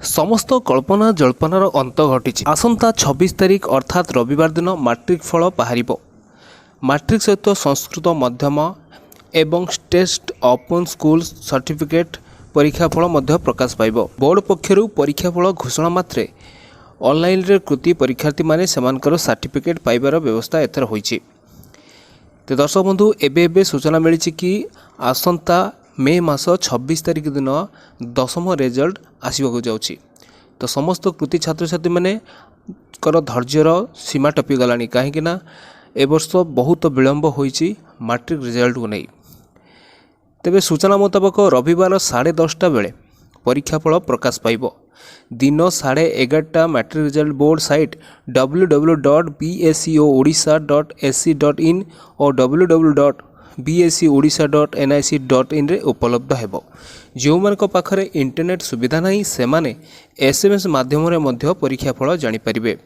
समस्त कल्पना जल्पनार अंत घटी। आसंता 26 तारिख अर्थात रविवार दिन मैट्रिक फल बाहर। मैट्रिक सहित संस्कृत मध्यम एवं स्टेट ओपन स्कूल सर्टिफिकेट परीक्षा फल प्रकाश पाइब। बोर्ड पक्षर परीक्षा फल घोषणा मात्रे ऑनलाइन रे कृति परीक्षार्थी माने सेमानकर सर्टिफिकेट पाइबार व्यवस्था एथर होइछि। तो दर्शक बंधु एबे सूचना मिली कि आसंता मे मास 26 तारिख दिन 10म रिजल्ट आसवाक जाउछि। तो समस्त कृति छात्र छात्री माने कर धैर्यर सीमा टपी गलानी कहीं ए वर्ष बहुत विलंब होइछि मैट्रिक रिजल्ट को नहीं। तेबे सूचना मुताबक रविवार 10:30 बेले परीक्षा फल प्रकाश पाइब। दिन 11:30 matric result board site www.bscodisha.ac.in और www.bscodisha.nic.in रे उपलब्ध हेबो। जो मान पाखरे इंटरनेट सुविधा नहीं से माने SMS माध्यम रे मध्य परीक्षा फल जानि परिबे।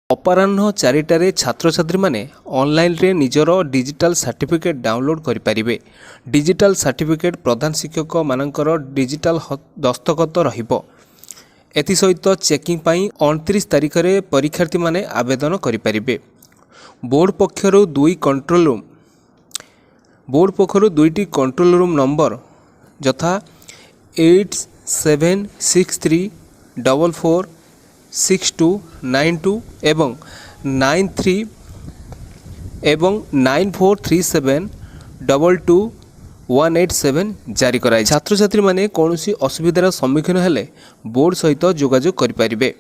अपराह्न 4टारे छात्र छात्री माने ऑनलाइन रे निजर डिजिटल सर्टिफिकेट डाउनलोड करि परिबे। डिजिटल सर्टिफिकेट प्रधान शिक्षक मानकर डिजिटल दस्तखत रहिबो। एथि सहित चेकिंग पाई 29 तारिख रे परीक्षार्थी माने आवेदन करि परिबे। बोर्ड पक्षरु दुईटी कंट्रोल रूम नंबर यथा 8763446292 एवं 9437222187 जारी कराई। छात्र छात्री माने कौनसी असुविधार सम्मुखीन हेले बोर्ड सहित जोगाजोग करि परिबे।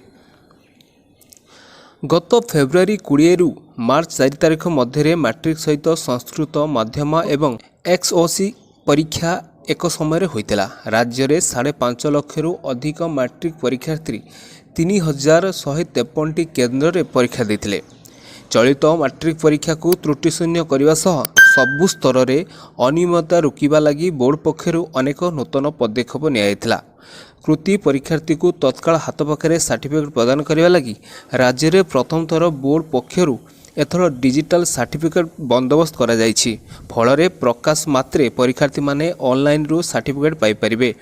गत फेब्रुआरी 20 रु मार्च 4 तारिख मध्य मैट्रिक सहित संस्कृत मध्यम एवं XOC परीक्षा एक समय होता। राज्य में 5.5 लाख अधिक मैट्रिक परीक्षार्थी 3153 केन्द्र में परीक्षा देते। चलित मैट्रिक परीक्षा को त्रुटिशून्य करने सबु स्तर में अनियमितता रोकवा लगी बोर्ड पक्षर अनेक नूतन पदक्षेप निया। कृति परीक्षार्थी को तत्काल हाथ पाखे सर्टिफिकेट प्रदान करने लगी राज्य में प्रथम थर बोर्ड पक्षर एथर डिजिटल सर्टिफिकेट बंदोबस्त करा जाइछि। फल प्रकाश मात्रे परीक्षार्थी माने ऑनलाइन रू सर्टिफिकेट पाई परिबे।